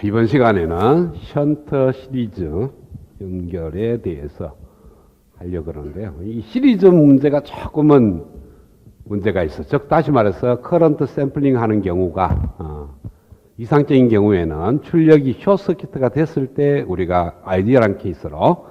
이번 시간에는 션트 시리즈 연결에 대해서 하려고 그러는데요. 이 시리즈 문제가 조금은 문제가 있어. 즉 다시 말해서 커런트 샘플링 하는 경우가 이상적인 경우에는 출력이 숏서키트가 됐을 때 우리가 아이디어란 케이스로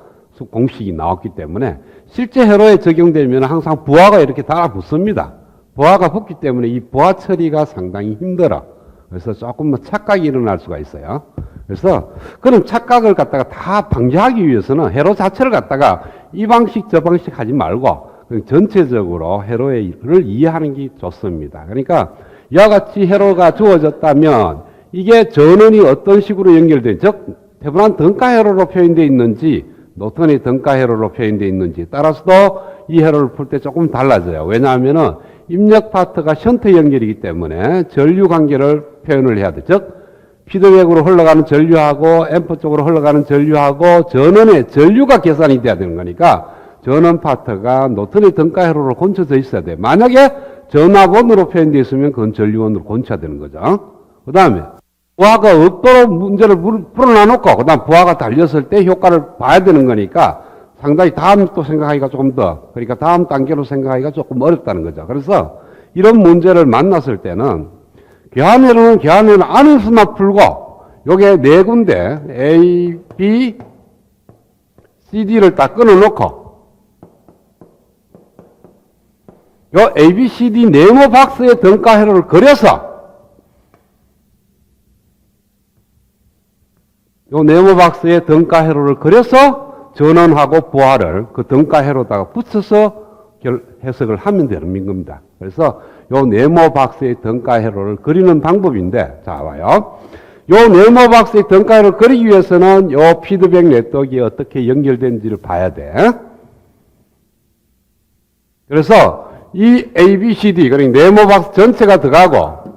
공식이 나왔기 때문에 실제 회로에 적용되면 항상 부하가 이렇게 달아붙습니다. 부하가 붙기 때문에 이 부하 처리가 상당히 힘들어. 그래서 조금 착각이 일어날 수가 있어요. 그래서 그런 착각을 갖다가 다 방지하기 위해서는 회로 자체를 갖다가 이 방식 저 방식 하지 말고 전체적으로 회로를 이해하는 게 좋습니다. 그러니까 이와 같이 회로가 주어졌다면 이게 전원이 어떤 식으로 연결된, 즉 태분한 등가 회로로 표현되어 있는지 노턴의 등가 회로로 표현되어 있는지 따라서도 이 회로를 풀 때 조금 달라져요. 왜냐하면은 입력 파트가 션트 연결이기 때문에 전류 관계를 표현을 해야 돼. 즉 피드백으로 흘러가는 전류하고 앰프 쪽으로 흘러가는 전류하고 전원의 전류가 계산이 돼야 되는 거니까 전원 파트가 노턴의 등가 회로로 곤쳐져 있어야 돼. 만약에 전압원으로 표현되어 있으면 그건 전류원으로 곤쳐야 되는 거죠. 그 다음에 부하가 없도록 문제를 풀어놔놓고 그 다음 부하가 달렸을 때 효과를 봐야 되는 거니까 상당히 다음 또 생각하기가 조금 더, 그러니까 다음 단계로 생각하기가 조금 어렵다는 거죠. 그래서 이런 문제를 만났을 때는 교환회로는 교환회로 안에서만 풀고 요게 네 군데 A, B, CD를 딱 끊어놓고 요 A, B, CD 네모 박스의 등가 회로를 그려서 요 네모 박스의 등가 회로를 그려서 전원하고 부하를 그 등가 회로다가 붙여서 해석을 하면 되는 겁니다. 그래서 요 네모 박스의 등가 회로를 그리는 방법인데, 자 봐요. 요 네모 박스의 등가 회로를 그리기 위해서는 요 피드백 네트워크가 어떻게 연결되는지를 봐야 돼. 그래서 이 A, B, C, D, 그러니까 네모 박스 전체가 들어가고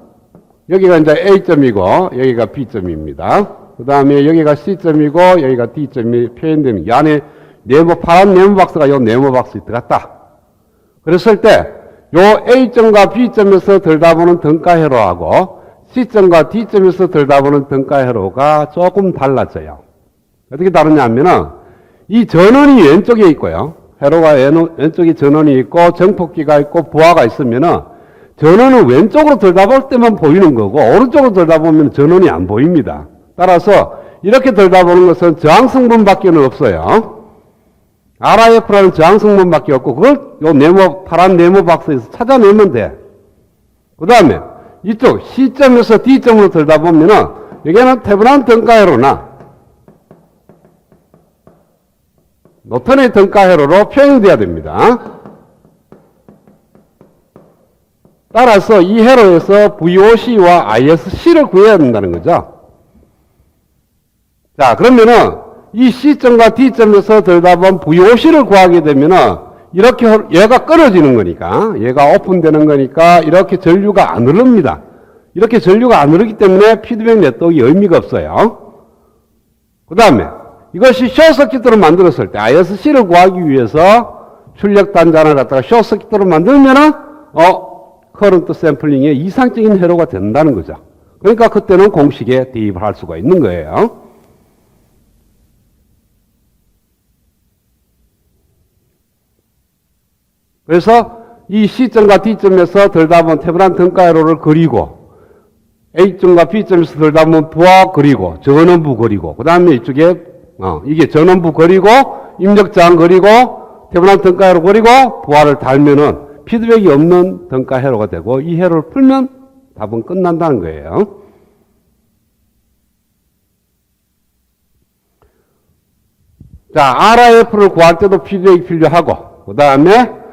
여기가 이제 A점이고 여기가 B점입니다. 그 다음에 여기가 C점이고 여기가 D점이 표현되는 이 안에 파란 네모 박스가 요 네모 박스에 들어갔다. 그랬을 때 요 A점과 B점에서 들다보는 등가 회로하고 C점과 D점에서 들다보는 등가 회로가 조금 달라져요. 어떻게 다르냐 하면은 이 전원이 왼쪽에 있고요. 회로가 왼쪽에 전원이 있고 정폭기가 있고 부하가 있으면은 전원은 왼쪽으로 들다볼 때만 보이는 거고 오른쪽으로 들다보면 전원이 안 보입니다. 따라서 이렇게 들다보는 것은 저항성분밖에 없어요. RIF라는 저항성분밖에 없고 그걸 요 파란 네모 박스에서 찾아내면 돼. 그 다음에 이쪽 C점에서 D점으로 들다보면은 여기는 태분한 등가 회로나 노턴의 등가 회로로 표현돼야 됩니다. 따라서 이 회로에서 VOC와 ISC를 구해야 된다는 거죠. 자, 그러면은 이 C점과 D점에서 들다본 VOC를 구하게 되면은 이렇게 얘가 끊어지는 거니까, 얘가 오픈되는 거니까 이렇게 전류가 안 흐릅니다. 이렇게 전류가 안 흐르기 때문에 피드백 네트워크가 의미가 없어요. 그 다음에 이것이 숏서킷으로 만들었을 때 ISC를 구하기 위해서 출력 단자를 갖다가 숏서킷으로 만들면은 커런트 샘플링에 이상적인 회로가 된다는 거죠. 그러니까 그때는 공식에 대입을 할 수가 있는 거예요. 그래서 이 C점과 D점에서 들다본 태분한 등가 회로를 그리고 A점과 B점에서 들다본 부하 그리고 전원부 그리고 그 다음에 이쪽에 이게 전원부 그리고 입력장 그리고 태분한 등가 회로 그리고 부하를 달면은 피드백이 없는 등가 회로가 되고 이 회로를 풀면 답은 끝난다는 거예요. 자, RIF를 구할 때도 피드백이 필요하고 그 다음에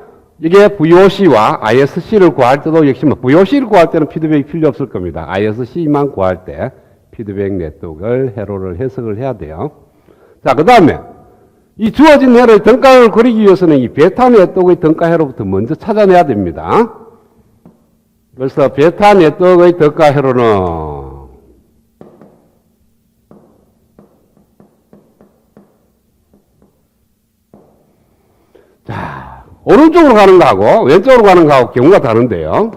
이게 VOC와 ISC를 구할 때도 역시 VOC를 구할 때는 피드백이 필요 없을 겁니다. ISC만 구할 때 피드백 네트워크를 회로를 해석을 해야 돼요. 자, 그 다음에 이 주어진 회로의 등가를 그리기 위해서는 이 베타 네트워크의 등가 회로부터 먼저 찾아내야 됩니다. 그래서 베타 네트워크의 등가 회로는 자, 오른쪽으로 가는 거하고 왼쪽으로 가는 거하고 경우가 다른데요.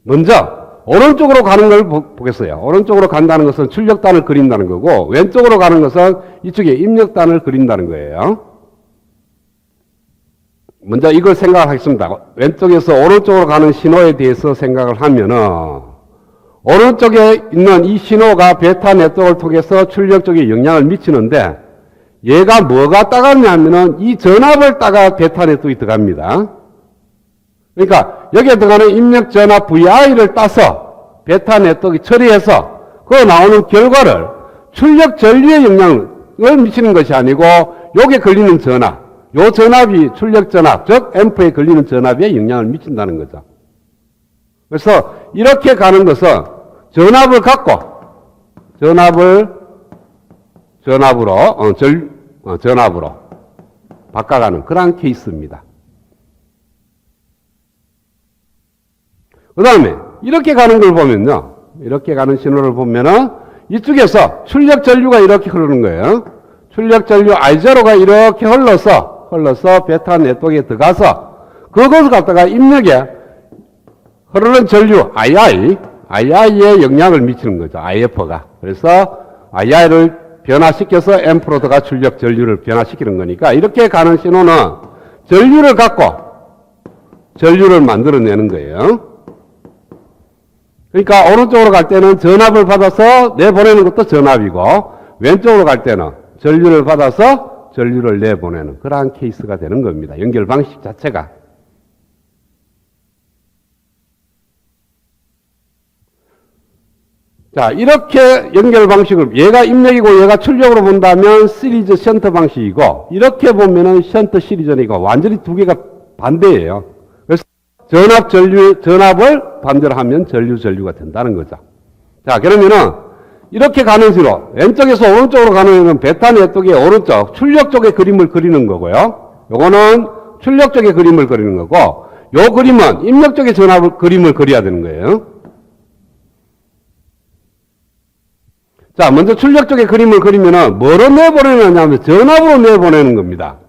먼저 오른쪽으로 가는 걸 보겠어요. 오른쪽으로 간다는 것은 출력단을 그린다는 거고, 왼쪽으로 가는 것은 이쪽에 입력단을 그린다는 거예요. 먼저 이걸 생각하겠습니다. 왼쪽에서 오른쪽으로 가는 신호에 대해서 생각을 하면은, 오른쪽에 있는 이 신호가 베타 네트워크를 통해서 출력 쪽에 영향을 미치는데, 얘가 뭐가 따갔냐면은 이 전압을 따가 베타 네트워크에 들어갑니다. 그러니까 여기에 들어가는 입력 전압 VI를 따서 베타 네트워크에 처리해서 그 나오는 결과를 출력 전류에 영향을 미치는 것이 아니고, 여기에 걸리는 전압, 요 전압이 출력 전압, 즉 앰프에 걸리는 전압에 영향을 미친다는 거죠. 그래서 이렇게 가는 것은 전압을 갖고 전압으로 바꿔가는 그러한 케이스입니다. 그 다음에 이렇게 가는 걸 보면요, 이렇게 가는 신호를 보면은 이쪽에서 출력 전류가 이렇게 흐르는 거예요. 출력 전류 I0가 이렇게 흘러서 베타 네트워크에 들어가서 그것을 갖다가 입력에 흐르는 전류 II에 영향을 미치는 거죠. IF가. 그래서 II를 변화시켜서 앰프로 들어가 출력 전류를 변화시키는 거니까, 이렇게 가는 신호는 전류를 갖고 전류를 만들어내는 거예요. 그러니까 오른쪽으로 갈 때는 전압을 받아서 내보내는 것도 전압이고, 왼쪽으로 갈 때는 전류를 받아서 전류를 내보내는 그러한 케이스가 되는 겁니다. 연결 방식 자체가. 자, 이렇게 연결 방식을, 얘가 입력이고 얘가 출력으로 본다면 시리즈 션트 방식이고, 이렇게 보면은 션트 시리즈니까 완전히 두 개가 반대예요. 그래서 전압을 반대로 하면 전류가 된다는 거죠. 자, 그러면은 이렇게 가는 신호, 왼쪽에서 오른쪽으로 가는 베타 네트워크의 오른쪽 출력 쪽의 그림을 그리는 거고요. 요거는 출력 쪽의 그림을 그리는 거고, 요 그림은 입력 쪽의 그림을 그려야 되는 거예요. 자, 먼저 출력 쪽의 그림을 그리면은 뭐로 내보내느냐 하면 전압으로 내보내는 겁니다.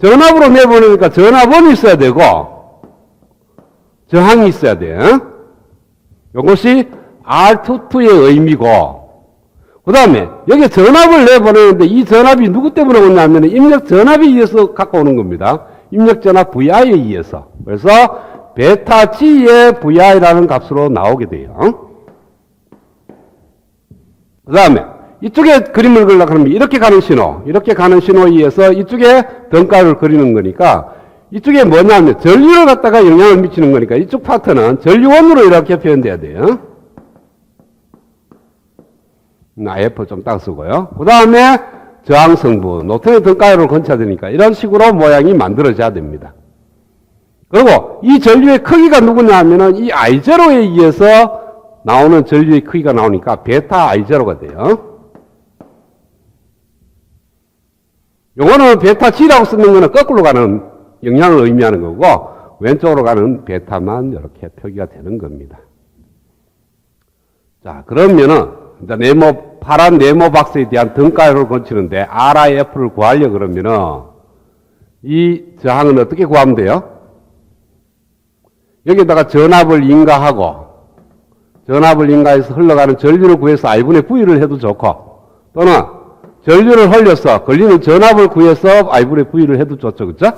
전압으로 내보내니까 전압원이 있어야 되고 저항이 있어야 돼. 이것이 R22의 의미고, 그 다음에 여기 전압을 내보내는데 이 전압이 누구 때문에 오냐면 입력 전압에 의해서 갖고 오는 겁니다. 입력 전압 VI에 의해서. 그래서 베타 G의 VI라는 값으로 나오게 돼요. 그 다음에 이쪽에 그림을 그리려고 하면 이렇게 가는 신호에 의해서 이쪽에 등가를 그리는 거니까, 이쪽에 뭐냐면 전류를 갖다가 영향을 미치는 거니까 이쪽 파트는 전류원으로 이렇게 표현돼야 돼요. IF 좀 딱 쓰고요. 그 다음에 저항 성분, 노턴의 등가율을 건쳐야 되니까 이런 식으로 모양이 만들어져야 됩니다. 그리고 이 전류의 크기가 누구냐 하면은 이 I0에 의해서 나오는 전류의 크기가 나오니까 베타 I0가 돼요. 요거는 베타 G라고 쓰는 거는 거꾸로 가는 영향을 의미하는 거고, 왼쪽으로 가는 베타만 이렇게 표기가 되는 겁니다. 자, 그러면은 이제 파란 네모 박스에 대한 등가율을 건치는데 RIF를 구하려 그러면은 이 저항은 어떻게 구하면 돼요? 여기다가 전압을 인가해서 흘러가는 전류를 구해서 I분의 V를 해도 좋고, 또는 전류를 흘려서 걸리는 전압을 구해서 I분의 V를 해도 좋죠. 그쵸?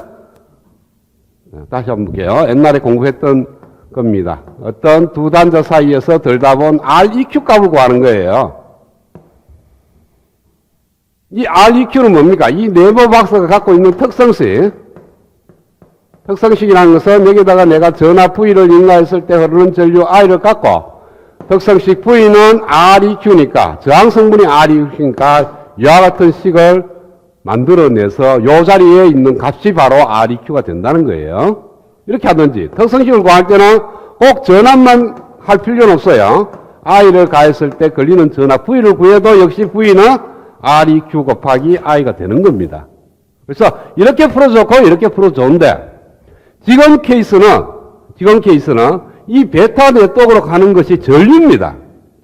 다시 한번 볼게요. 옛날에 공부했던 겁니다. 어떤 두 단자 사이에서 들다 본 REQ 값을 구하는 거예요. 이 REQ는 뭡니까? 이 네모 박스가 갖고 있는 특성식이라는 것은 여기다가 내가 전압 V를 인가했을 때 흐르는 전류 I를 갖고, 특성식 V는 REQ니까, 저항 성분이 REQ니까 이와 같은 식을 만들어내서 이 자리에 있는 값이 바로 REQ가 된다는 거예요. 이렇게 하든지, 특성식을 구할 때는 꼭 전압만 할 필요는 없어요. I를 가했을 때 걸리는 전압 V를 구해도 역시 V는 REQ 곱하기 I가 되는 겁니다. 그래서 이렇게 풀어 좋고 이렇게 풀어 좋은데, 지금 케이스는 이 베타 네트워크로 가는 것이 전류입니다.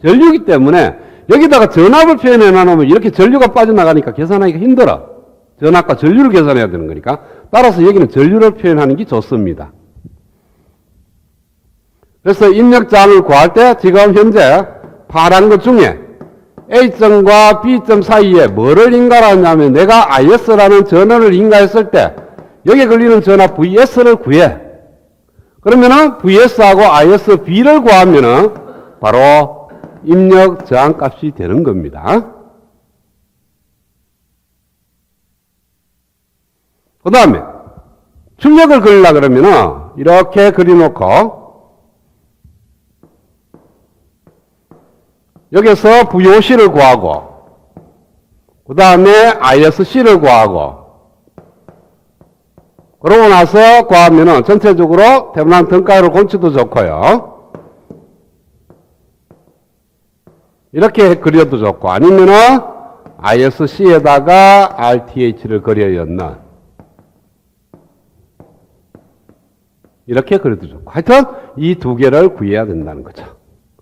전류이기 때문에 여기다가 전압을 표현해 놔놓으면 이렇게 전류가 빠져나가니까 계산하기가 힘들어. 전압과 전류를 계산해야 되는 거니까. 따라서 여기는 전류를 표현하는 게 좋습니다. 그래서 입력장을 구할 때 지금 현재 파란 것 중에 A점과 B점 사이에 뭐를 인가하냐면 내가 IS라는 전원을 인가했을 때 여기에 걸리는 전화 VS를 구해. 그러면은 VS하고 ISB를 구하면은 바로 입력 저항값이 되는 겁니다. 그 다음에 출력을 그리려고 그러면은 이렇게 그려놓고 여기서 VOC를 구하고 그 다음에 ISC를 구하고 그러고 나서 구하면은 전체적으로 태블란 등가율 공치도 좋고요. 이렇게 그려도 좋고 아니면은 ISC에다가 RTH를 그려였는 이렇게 그려도 좋고 하여튼 이 두 개를 구해야 된다는 거죠.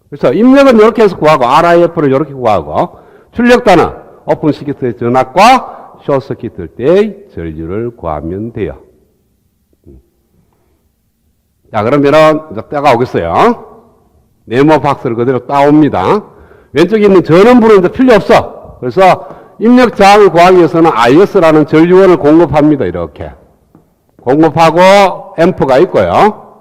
그래서 입력은 이렇게 해서 구하고 RIF를 이렇게 구하고 출력단은 오픈 서킷의 전압과 숏 서킷일 때의 전류를 구하면 돼요. 자, 그러면은 이제 때가 오겠어요. 네모 박스를 그대로 따옵니다. 왼쪽에 있는 전원부는 이제 필요 없어. 그래서 입력 저항을 구하기 위해서는 IS라는 전류원을 공급합니다. 이렇게 공급하고 앰프가 있고요.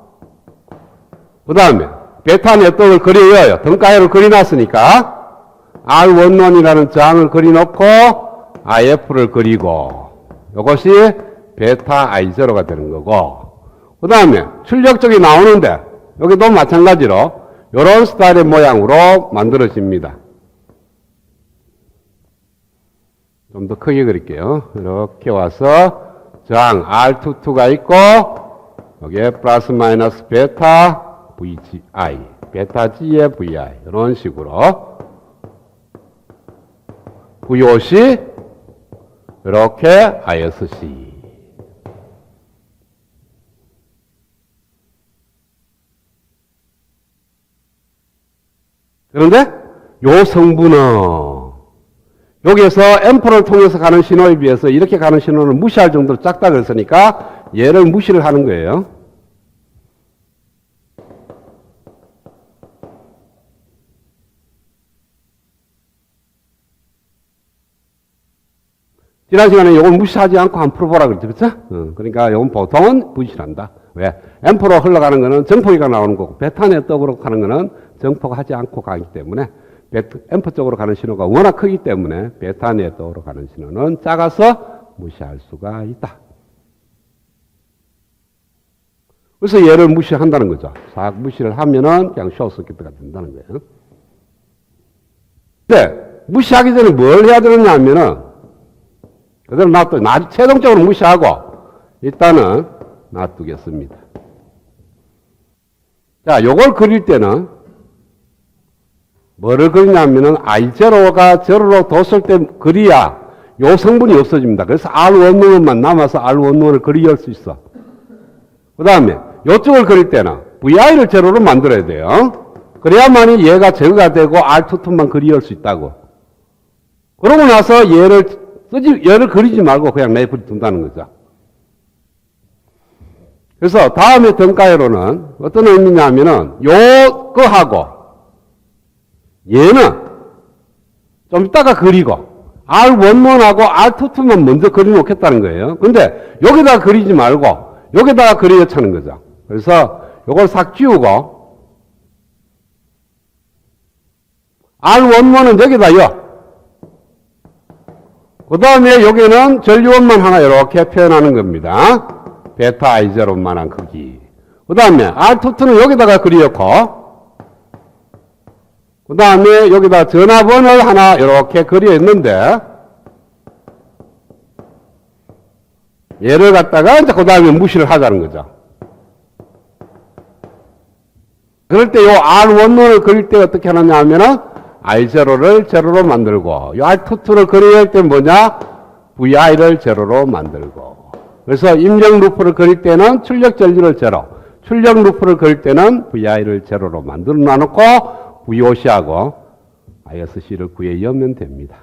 그 다음에 베타 네트워크를 그려요. 등가열을 그려놨으니까 R11이라는 저항을 그려놓고 IF를 그리고 이것이 베타 I0가 되는 거고 그 다음에 출력 쪽이 나오는데 여기도 마찬가지로 이런 스타일의 모양으로 만들어집니다. 좀 더 크게 그릴게요. 이렇게 와서 저항 R22가 있고 여기에 플러스 마이너스 베타 VGI, 베타 G의 VI 이런 식으로 VOC 이렇게 ISC 그런데 요 성분은 여기에서 앰프를 통해서 가는 신호에 비해서 이렇게 가는 신호는 무시할 정도로 작다 그랬으니까 얘를 무시를 하는 거예요. 지난 시간에 이걸 무시하지 않고 한번 풀어보라 그랬죠. 그렇죠? 그러니까 이건 보통은 무시를 한다. 왜? 앰프로 흘러가는 거는 정폭이가 나오는 거고 베타 네트워크로 가는 거는 정폭 하지 않고 가기 때문에 앰프 쪽으로 가는 신호가 워낙 크기 때문에 베타 네트워크로 가는 신호는 작아서 무시할 수가 있다. 그래서 얘를 무시한다는 거죠. 싹 무시를 하면은 그냥 숏서킷가 된다는 거예요. 근데 무시하기 전에 뭘 해야 되느냐 하면은 그대로 최종적으로 무시하고 일단은 놔두겠습니다. 자, 요걸 그릴 때는 뭐를 그리냐면은 I0가 0로 뒀을 때 그려야 요 성분이 없어집니다. 그래서 R11만 남아서 R11을 그릴 수 있어. 그 다음에 요쪽을 그릴 때는 VI를 0로 만들어야 돼요. 그래야만이 얘가 제거가 되고 R22만 그릴 수 있다고. 그러고 나서 얘를 그리지 말고 그냥 내버려 둔다는 거죠. 그래서 다음에 등가회로는 어떤 의미냐면은 요거하고 얘는 좀 이따가 그리고 R11하고 R22만 먼저 그려놓겠다는 거예요. 근데 여기다가 그리지 말고 여기다가 그려야 차는 거죠. 그래서 요걸 싹 지우고 R11은 여기다요. 그 다음에 여기는 전류원만 하나 이렇게 표현하는 겁니다. 베타 I0만한 크기. 그 다음에 R22는 여기다가 그리었고 그 다음에 여기다 전압원을 하나 이렇게 그려있는데 얘를 갖다가 이제 그 다음에 무시를 하자는 거죠. 그럴 때 요 R11을 그릴 때 어떻게 하느냐 하면은 I0를 제로로 만들고 이 R22를 그려야 할 때 뭐냐? VI를 제로로 만들고 그래서 입력 루프를 그릴 때는 출력 전류를 제로 출력 루프를 그릴 때는 VI를 제로로 만들어 놔놓고 VOC하고 ISC를 구해 열면 됩니다.